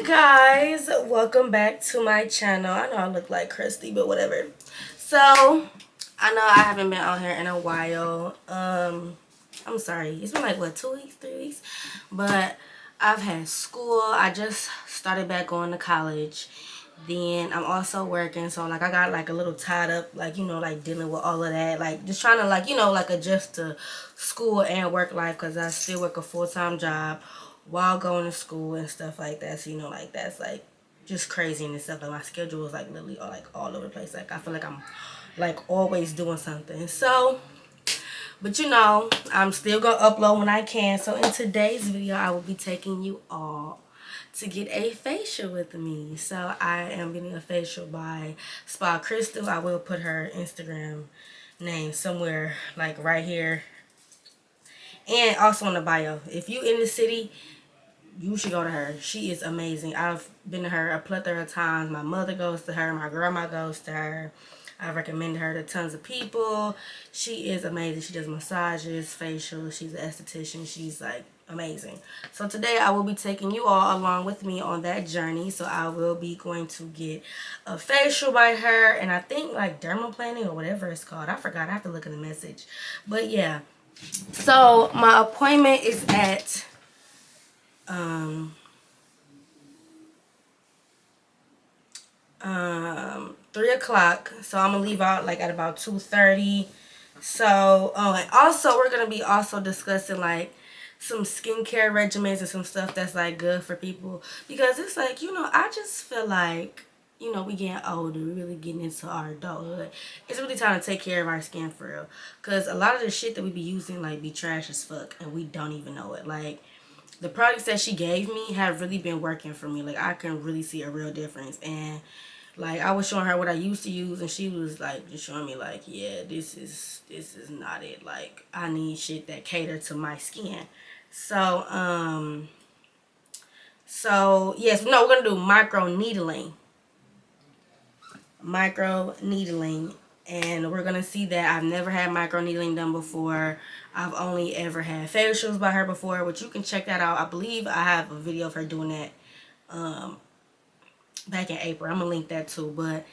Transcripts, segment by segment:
guys, welcome back to my channel. I know I look like Christy, but whatever. So I know I haven't been on here in a while. I'm sorry, it's been like what, 2 weeks, 3 weeks, but I've had school. I just started back going to college. Then I'm also working, so like I got like a little tied up, like, you know, like dealing with all of that, like just trying to, like, you know, like adjust to school and work life, because I still work a full-time job while going to school and stuff like that. So, you know, like that's like just crazy and stuff. Like my schedule is like literally all over the place. Like I feel like I'm like always doing something. So, but you know, I'm still gonna upload when I can. So in today's video, I will be taking you all to get a facial with me. So I am getting a facial by Spa Crystal. I will put her Instagram name somewhere like right here and also in the bio. If you in the city, you should go to her. She is amazing. I've been to her a plethora of times. My mother goes to her. My grandma goes to her. I recommend her to tons of people. She is amazing. She does massages, facials. She's an esthetician. She's like amazing. So today I will be taking you all along with me on that journey. So I will be going to get a facial by her, and I think like dermaplaning or whatever it's called. I forgot. I have to look at the message. But yeah. So my appointment is at 3 o'clock, so I'm gonna leave out like at about 2:30. So and also we're gonna be also discussing like some skincare regimens and some stuff that's like good for people, because it's like, you know, I just feel like, you know, we getting older, we really getting into our adulthood. It's really time to take care of our skin for real, because a lot of the shit that we be using like be trash as fuck and we don't even know it. Like the products that she gave me have really been working for me. Like I can really see a real difference. And like I was showing her what I used to use, and she was like just showing me like, yeah, this is not it. Like I need shit that cater to my skin. So yes, no, we're gonna do micro needling, and we're gonna see that. I've never had micro needling done before. I've only ever had facials by her before, which you can check that out. I believe I have a video of her doing that back in April. I'm gonna link that too. But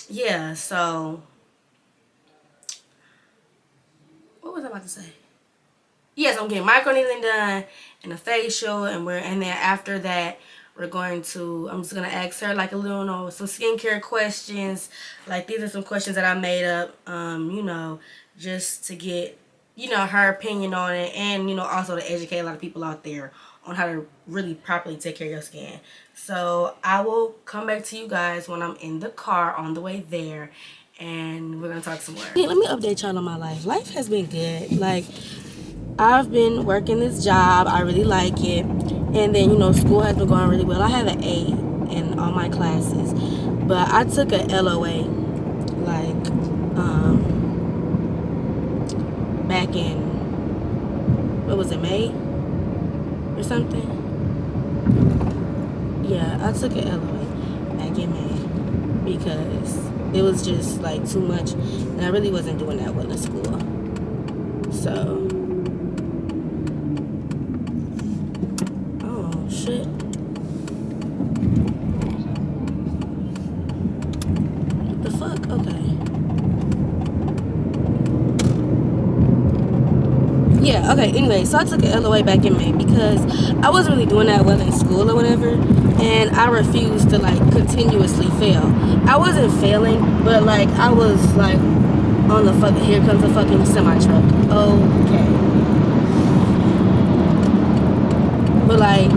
yeah, so what was I about to say? Yes, I'm getting micro needling done and a facial, and then after that we're going to, I'm just gonna ask her like a little, you know, some skincare questions. Like these are some questions that I made up, you know, just to get, you know, her opinion on it, and, you know, also to educate a lot of people out there on how to really properly take care of your skin. So I will come back to you guys when I'm in the car on the way there, and we're gonna talk some more. Hey, let me update y'all on my life. Life has been good. Like I've been working this job. I really like it. And then, you know, school has been going really well. I have an A in all my classes, but I took a LOA like back in, what was it, May or something? Yeah, I took an LOA back in May because it was just like too much, and I really wasn't doing that well in school. So shit. What the fuck? Okay. Yeah, okay, anyway, so I took an LOA back in May because I wasn't really doing that well in school or whatever, and I refused to like continuously fail. I wasn't failing, but like I was like on the fucking, here comes the fucking semi-truck. Okay. But like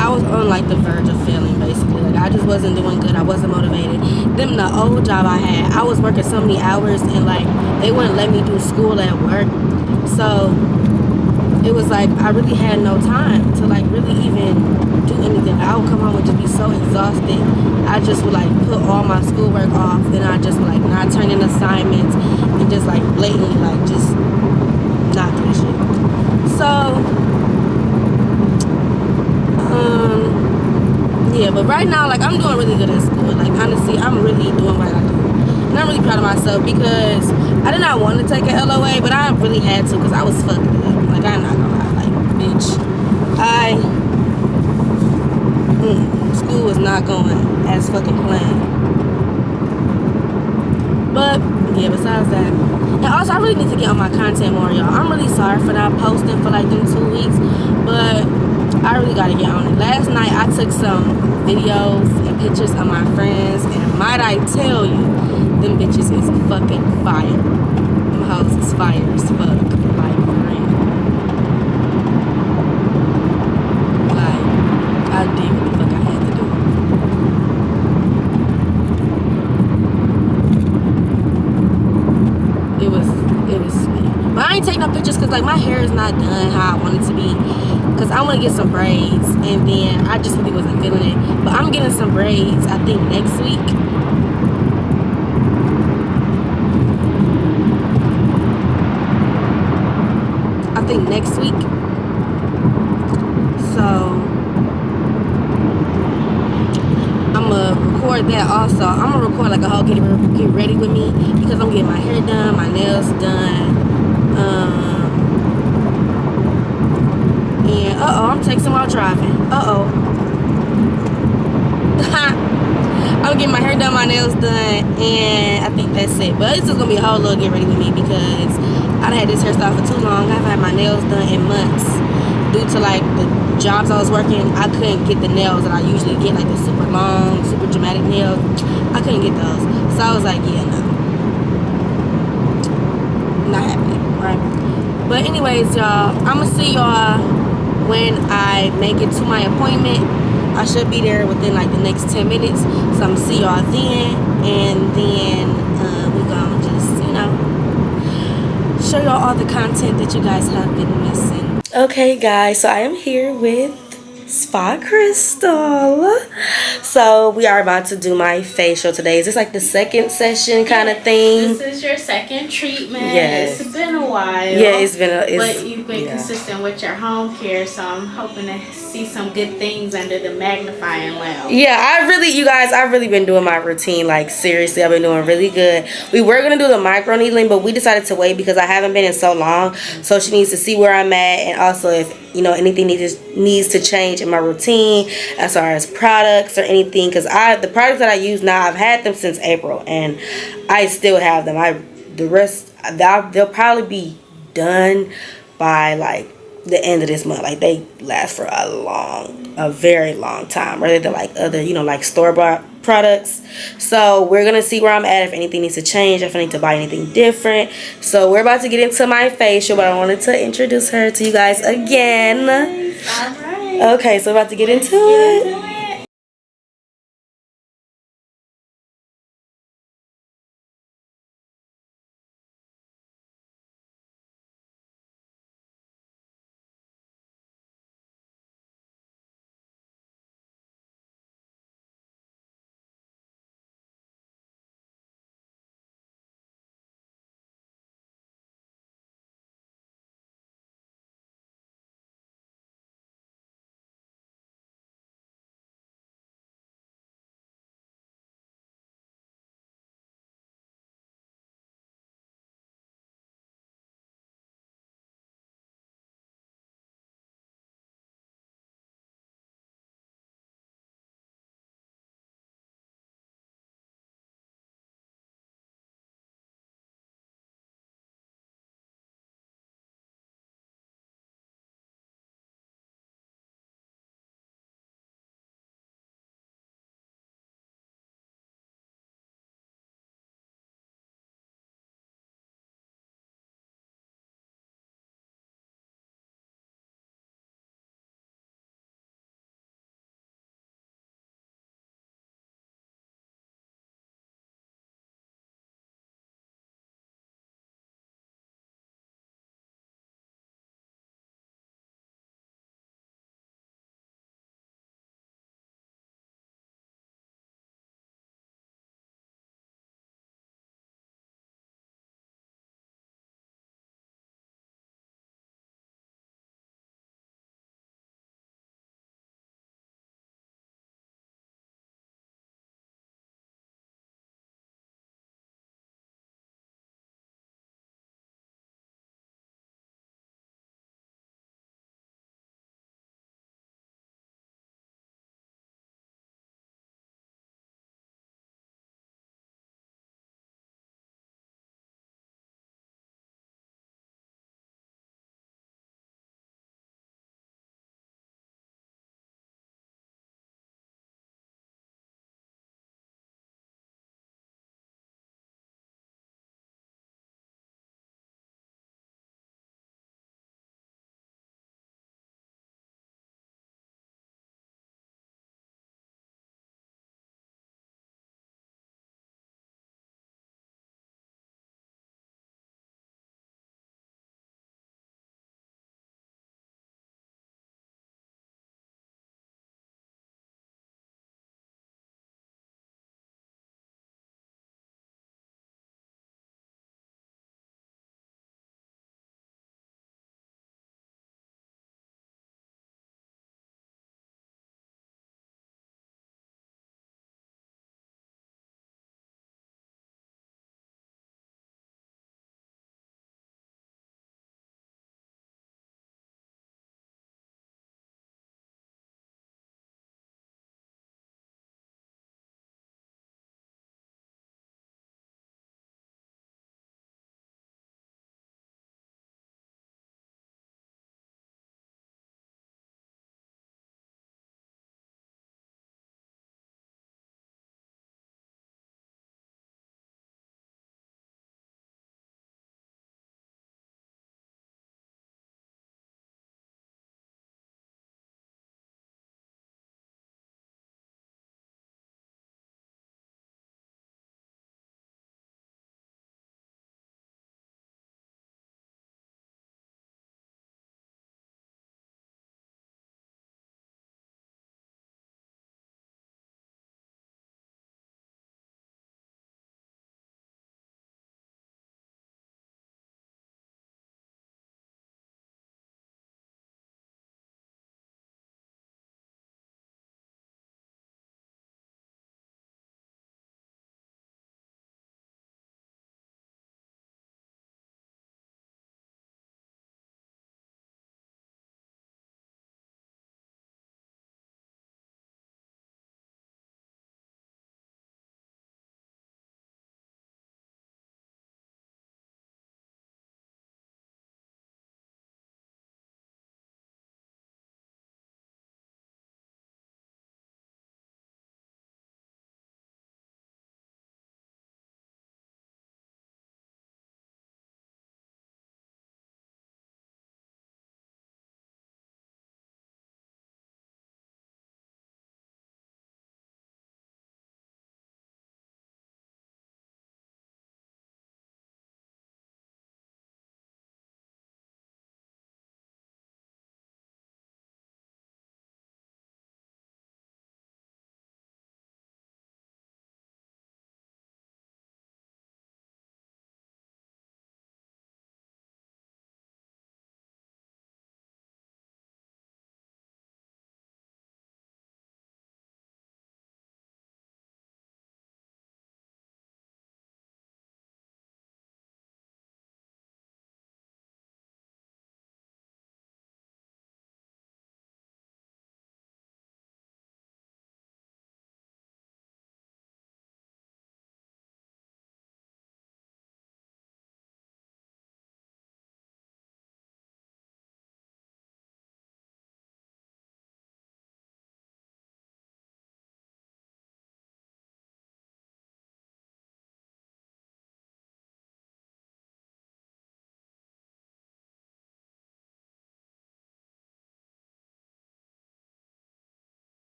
I was on like the verge of failing basically. Like I just wasn't doing good. I wasn't motivated. Then the old job I had, I was working so many hours, and like they wouldn't let me do school at work. So it was like I really had no time to like really even do anything. I would come home and just be so exhausted. I just would like put all my schoolwork off. Then I just would like not turn in assignments and just like blatantly like just not do shit. So yeah, but right now, like, I'm doing really good at school. Like, honestly, I'm really doing what I do. And I'm really proud of myself because I did not want to take an LOA, but I really had to because I was fucked up. Like, I'm not gonna lie. Like, bitch, I school was not going as fucking planned. But yeah, besides that, and also I really need to get on my content more, y'all. I'm really sorry for not posting for like them 2 weeks, but I really gotta get on it. Last night I took some videos and pictures of my friends, and might I tell you, them bitches is fucking fire. Them hoes is fire as fuck. Like, for real. Like, I did what the fuck I had to do. It was sweet. But I ain't taking no pictures because like my hair is not done how I want it to be. Because I want to get some braids, and then I just really wasn't feeling it. But I'm getting some braids, I think, next week. Next week. So I'm gonna record that also. I'm gonna record like a whole get ready with me, because I'm getting my hair done, my nails done, and I'm texting while driving. I'm getting my hair done, my nails done, and I think that's it. But it's just gonna be a whole little get ready with me, because I done had this hairstyle for too long. I've had my nails done in months due to like the jobs I was working. I couldn't get the nails that I usually get, like the super long, super dramatic nails. I couldn't get those, so I was like, yeah, no, not happening, right? But anyways, y'all, I'ma see y'all when I make it to my appointment. I should be there within like the next 10 minutes. So I'm gonna see y'all then. And then we gonna just, show y'all all the content that you guys have been missing. Okay, guys, so I am here with Spa Crystal. So we are about to do my facial today. Is this like the second session kind of thing? This is your second treatment. Yes. It's been a while. Yeah, it's been but you've been consistent with your home care, so I'm hoping to see some good things under the magnifying lamp. Yeah, I've really been doing my routine, like seriously, I've been doing really good. We were gonna do the micro needling, but we decided to wait because I haven't been in so long. So she needs to see where I'm at, and also if anything needs to change in my routine as far as products or anything, because the products that I use now, I've had them since April and I still have them. They'll probably be done by like the end of this month. Like they last for a very long time, rather than like other like store-bought products. So we're gonna see where I'm at, if anything needs to change, if I need to buy anything different. So we're about to get into my facial, but I wanted to introduce her to you guys again. All right. Okay, so we're about to get into it.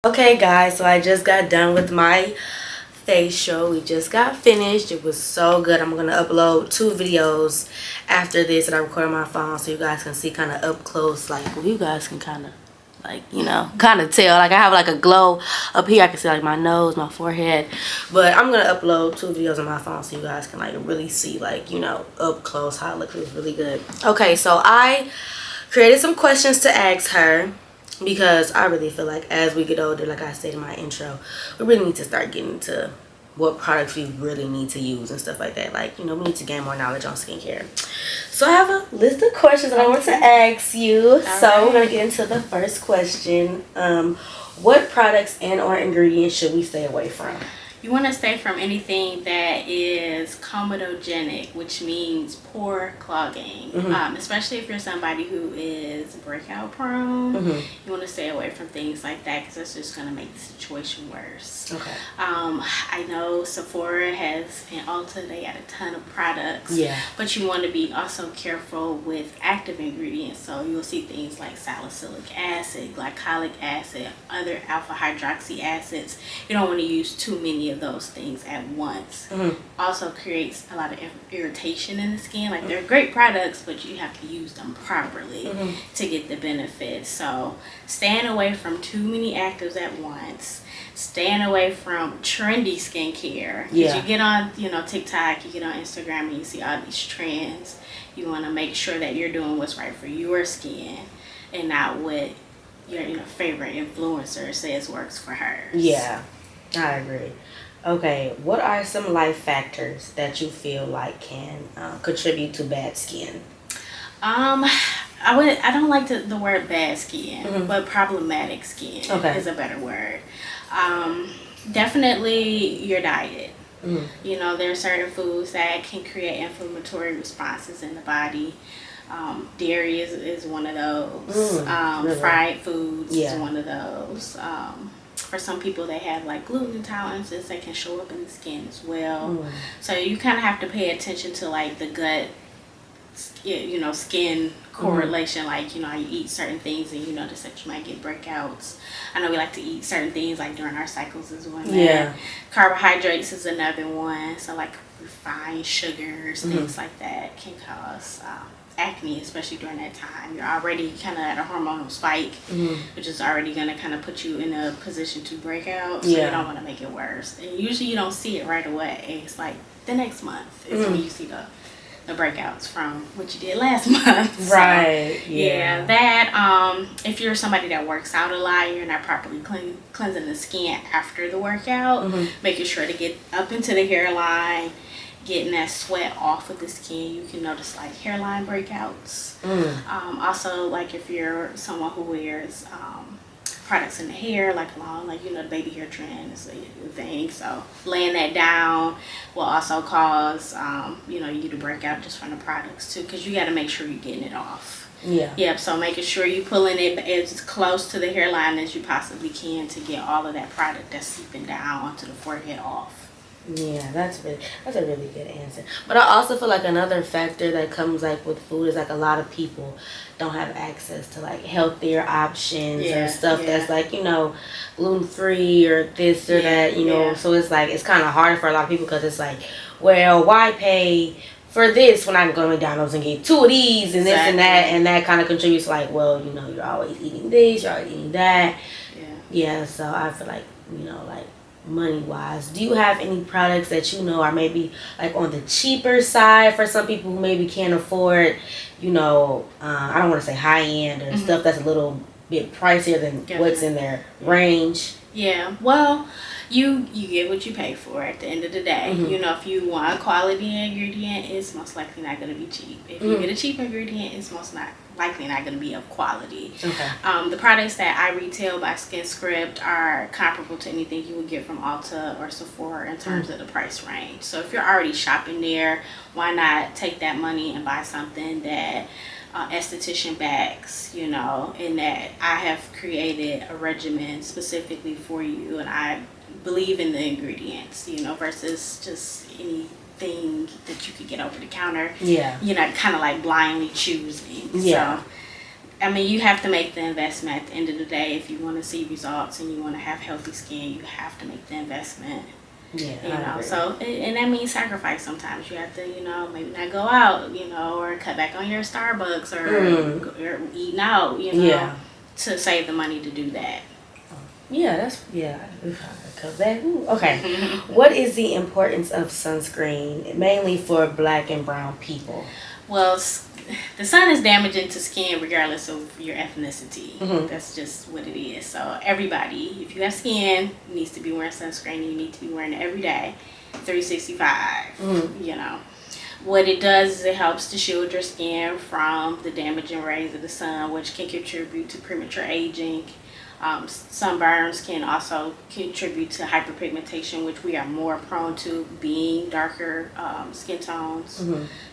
Okay guys, so I just got done with my facial. We just got finished. It was so good. I'm gonna upload 2 videos after this that I recorded on my phone so you guys can see kind of up close, like you guys can kind of like, you know, kind of tell. Like I have like a glow up here. I can see like my nose, my forehead. But I'm gonna upload 2 videos on my phone so you guys can like really see, like, you know, up close how it looks. It was really good. Okay, so I created some questions to ask her because I really feel like as we get older, like I said in my intro, we really need to start getting to what products we really need to use and stuff like that. Like, you know, we need to gain more knowledge on skincare. So I have a list of questions that I want to ask you. So we're going to get into the first question. What products and or ingredients should we stay away from? You want to stay from anything that is comedogenic, which means pore clogging. Especially if you're somebody who is breakout prone. You want to stay away from things like that because that's just going to make the situation worse. Okay. I know Sephora has, and Ulta, they got a ton of products. Yeah. But you want to be also careful with active ingredients. So you'll see things like salicylic acid, glycolic acid, other alpha hydroxy acids. You don't want to use too many of those things at once. Also creates a lot of irritation in the skin. Like they're great products, but you have to use them properly to get the benefits. So staying away from too many actives at once. Staying away from trendy skincare. Yeah. You get on, you know, TikTok, you get on Instagram, and you see all these trends. You want to make sure that you're doing what's right for your skin and not what your, you know, favorite influencer says works for hers. Yeah, I agree. Okay, what are some life factors that you feel like can contribute to bad skin? I don't like the word bad skin, but problematic skin is a better word. Definitely your diet. You know, there are certain foods that can create inflammatory responses in the body. Dairy is one of those. Really? Fried foods is one of those. For some people, they have like gluten intolerances that can show up in the skin as well. So you kind of have to pay attention to like the gut, you know, skin correlation. Like, you know, you eat certain things and you notice that you might get breakouts. I know we like to eat certain things like during our cycles as well. Yeah. Carbohydrates is another one. So like refined sugars, things like that can cause acne, especially during that time. You're already kind of at a hormonal spike, which is already going to kind of put you in a position to break out. So you don't want to make it worse. And usually you don't see it right away. It's like the next month is when you see the breakouts from what you did last month. Right. So, yeah. That if you're somebody that works out a lot, you're not properly cleansing the skin after the workout, making sure to get up into the hairline, getting that sweat off of the skin. You can notice like hairline breakouts. Also, like if you're someone who wears products in the hair, like long, like, you know, the baby hair trend is a thing. So laying that down will also cause you know, you to break out just from the products too, because you got to make sure you're getting it off. Yep. So making sure you're pulling it as close to the hairline as you possibly can to get all of that product that's seeping down onto the forehead off. Yeah, that's a really good answer. But I also feel like another factor that comes like with food is like a lot of people don't have access to like healthier options or stuff that's like, you know, gluten free or this or that, you know. So it's like it's kind of hard for a lot of people because it's like, well, why pay for this when I can go to McDonald's and get 2 of these and this and that, and that kind of contributes like, well, you know, you're always eating this, you're always eating that. Yeah, so I feel like, you know, like money wise, do you have any products that you know are maybe like on the cheaper side for some people who maybe can't afford, you know, I don't want to say high end or stuff that's a little bit pricier than what's in their range? Yeah, well, you get what you pay for at the end of the day. You know, if you want a quality ingredient, it's most likely not going to be cheap. If you get a cheap ingredient, it's most likely not going to be of quality. The products that I retail by SkinScript are comparable to anything you would get from Ulta or Sephora in terms of the price range. So if you're already shopping there, why not take that money and buy something that esthetician backs, you know, and that I have created a regimen specifically for you, and I believe in the ingredients, you know, versus just anything that you could get over the counter. You're not kind of like blindly choosing. So I mean, you have to make the investment at the end of the day. If you want to see results and you want to have healthy skin, you have to make the investment. Yeah, so, and that means sacrifice sometimes. You have to, maybe not go out, or cut back on your Starbucks or eating out, to save the money to do that. Yeah, okay. What is the importance of sunscreen, mainly for Black and brown people? Well, the sun is damaging to skin regardless of your ethnicity. That's just what it is. So everybody, if you have skin, needs to be wearing sunscreen. You need to be wearing it every day, 365. What it does is it helps to shield your skin from the damaging rays of the sun, which can contribute to premature aging. Sunburns can also contribute to hyperpigmentation, which we are more prone to, being darker skin tones.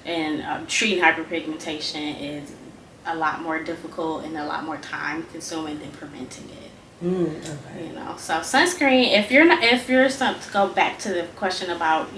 And treating hyperpigmentation is a lot more difficult and a lot more time consuming than preventing it. Okay. So sunscreen, if you're to go back to the question about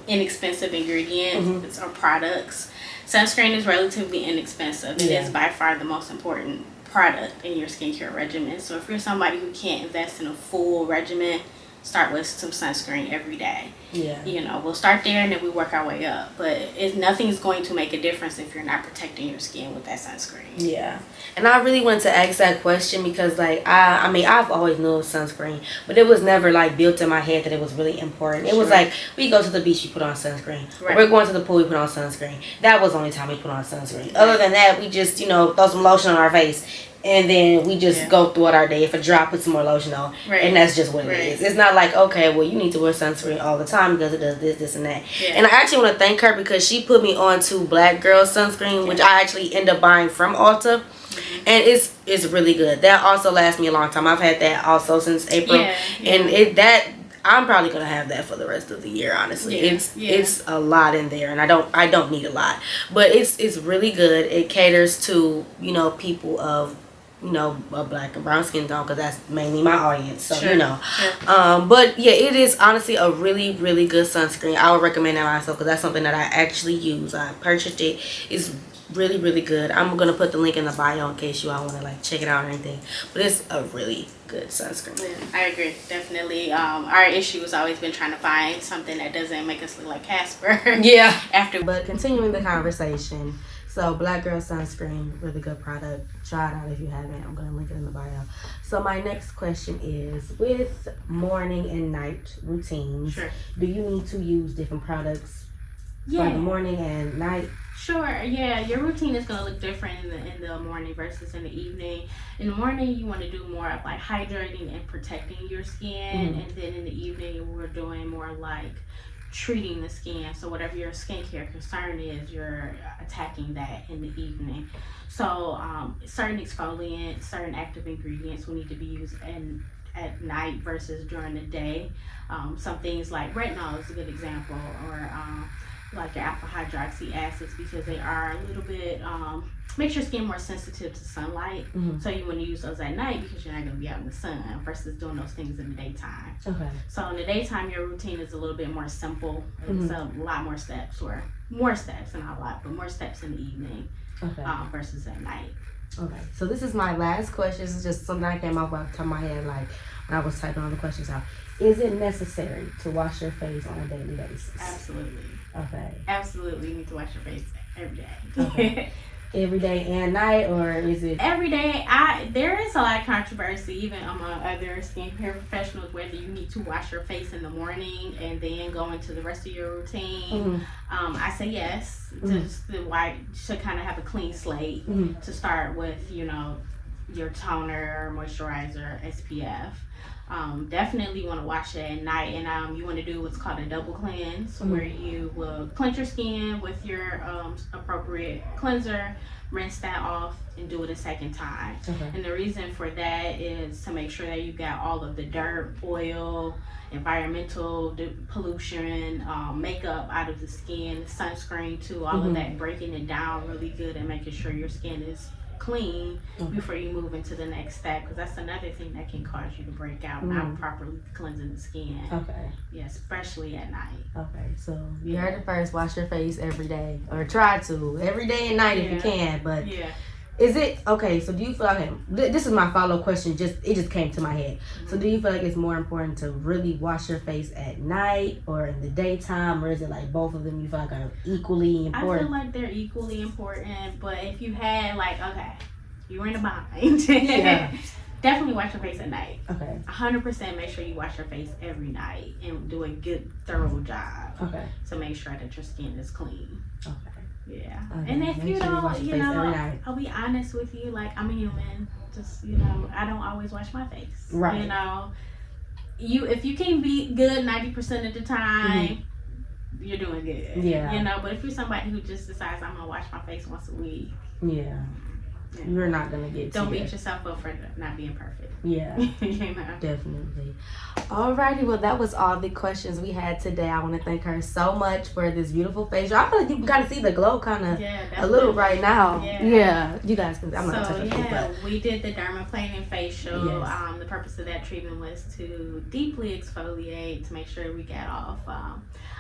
inexpensive ingredients or products, sunscreen is relatively inexpensive. It is by far the most important product in your skincare regimen. So if you're somebody who can't invest in a full regimen, start with some sunscreen every day. We'll start there and then we work our way up, but nothing's going to make a difference if you're not protecting your skin with that sunscreen. And I really wanted to ask that question because like I mean I've always known sunscreen, but it was never like built in my head that it was really important. It was like, we go to the beach, we put on sunscreen. We're going to the pool, we put on sunscreen. That was the only time we put on sunscreen. Other than that, we just throw some lotion on our face and then we just go throughout our day. If a drop, put some more lotion on. And that's just what it is. It's not like, okay, well, you need to wear sunscreen all the time because it does this, and that. And I actually want to thank her because she put me on to Black Girl sunscreen, which I actually end up buying from Ulta. And it's really good. That also lasts me a long time. I've had that also since April. And I'm probably gonna have that for the rest of the year. Honestly, it's a lot in there, and I don't need a lot, but it's really good. It caters to people of a Black and brown skin tone because that's mainly my audience. So but yeah, it is honestly a really really good sunscreen. I would recommend that myself because that's something that I actually use. I purchased it. It's really really good. I'm gonna put the link in the bio in case you all want to like check it out or anything, but it's a really good sunscreen. I agree, definitely. Our issue has always been trying to find something that doesn't make us look like Casper. But continuing the conversation, so Black Girl sunscreen, really good product. Try it out if you haven't. I'm gonna link it in the bio. So my next question is, with morning and night routines, do you need to use different products for the morning and night? Sure, your routine is going to look different in the morning versus in the evening. In the morning, you want to do more of like hydrating and protecting your skin, and then in the evening, we're doing more like treating the skin. So whatever your skincare concern is, you're attacking that in the evening. So certain exfoliants, certain active ingredients will need to be used at night versus during the day. Some things like retinol is a good example, or like your alpha hydroxy acids, because they are a little bit makes your skin more sensitive to sunlight. So you want to use those at night because you're not going to be out in the sun versus doing those things in the daytime. So in the daytime, your routine is a little bit more simple. It's a lot more steps, or more steps, and not a lot, but more steps in the evening versus at night. So this is my last question. This is just something that came off the top of my head like when I was typing all the questions out. Is it necessary to wash your face on a daily basis? Absolutely. Absolutely, you need to wash your face every day. Every day and night, or is it every day? There is a lot of controversy even among other skincare professionals whether you need to wash your face in the morning and then go into the rest of your routine. I say yes, just to kind of have a clean slate to start with. Your toner, moisturizer, SPF. Definitely want to wash it at night, and you want to do what's called a double cleanse, where you will cleanse your skin with your appropriate cleanser, rinse that off, and do it a second time. And the reason for that is to make sure that you got all of the dirt, oil, environmental pollution, makeup out of the skin, sunscreen too, all of that, breaking it down really good and making sure your skin is clean before you move into the next step, because that's another thing that can cause you to break out, not properly cleansing the skin. Especially at night. So you heard it first. Wash your face every day, or try to every day and night if you can. But Is it okay? So do you feel like this is my follow-up question? It just came to my head. So do you feel like it's more important to really wash your face at night or in the daytime, or is it like both of them you feel like are equally important? I feel like they're equally important, but if you had you were in a bind, yeah. Definitely wash your face at night. Okay. 100% make sure you wash your face every night and do a good, thorough job. Okay. So make sure that your skin is clean. Okay. Yeah. Okay. And if you don't, I'll be honest with you. Like, I'm a human. Just, I don't always wash my face. Right. If you can be good 90% of the time, you're doing good. Yeah. But if you're somebody who just decides I'm gonna wash my face once a week. Yeah. You're not gonna get. Don't beat yourself up for not being perfect. Yeah. Definitely. Alrighty, well that was all the questions we had today. I want to thank her so much for this beautiful facial. I feel like you can kind of see the glow a little right now. Yeah. You guys can. I'm not touching it. We did the dermaplaning facial. Yes. The purpose of that treatment was to deeply exfoliate to make sure we get off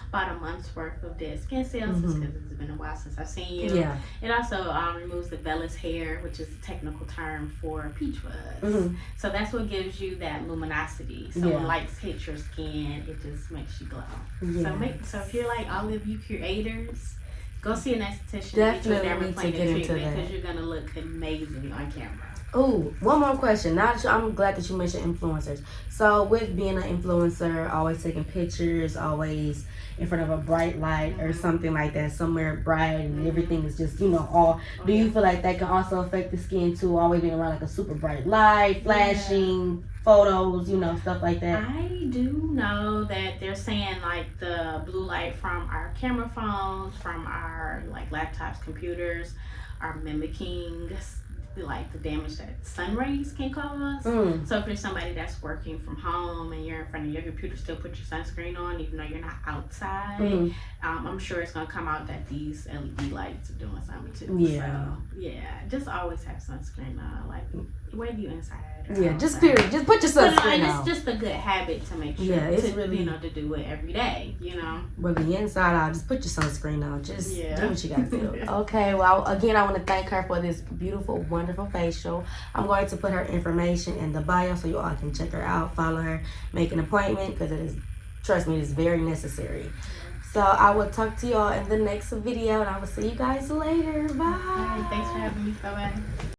about a month's worth of dead skin cells, because it's been a while since I've seen you. Yeah. It also removes the vellus hair, which is a technical term for peach fuzz. So that's what gives you that luminosity. So when lights hit your skin, it just makes you glow. Yeah. So if you're like all of you creators, go see an esthetician. Definitely need to get into that, because you're gonna look amazing on camera. Oh, one more question. I'm glad that you mentioned influencers. So with being an influencer, always taking pictures, always in front of a bright light or something like that, somewhere bright and everything is just, all. Do you feel like that can also affect the skin too? Always being around like a super bright light, flashing photos, stuff like that? I do know that they're saying like the blue light from our camera phones, from our like laptops, computers, are mimicking like the damage that sun rays can cause. So if you're somebody that's working from home and you're in front of your computer, still put your sunscreen on even though you're not outside. I'm sure it's gonna come out that these LED lights are doing something too. Yeah. So just always have sunscreen on, like whether you inside or outside. Just period. Just put your sunscreen on. It's just a good habit to make sure it's really to do it every day. Whether you're inside out, just put your sunscreen on. Just do what you gotta do. Okay. Well, again, I want to thank her for this beautiful, wonderful facial. I'm going to put her information in the bio so you all can check her out, follow her, make an appointment, because trust me, it is very necessary. So I will talk to y'all in the next video, and I will see you guys later. Bye. Thanks for having me. Bye-bye.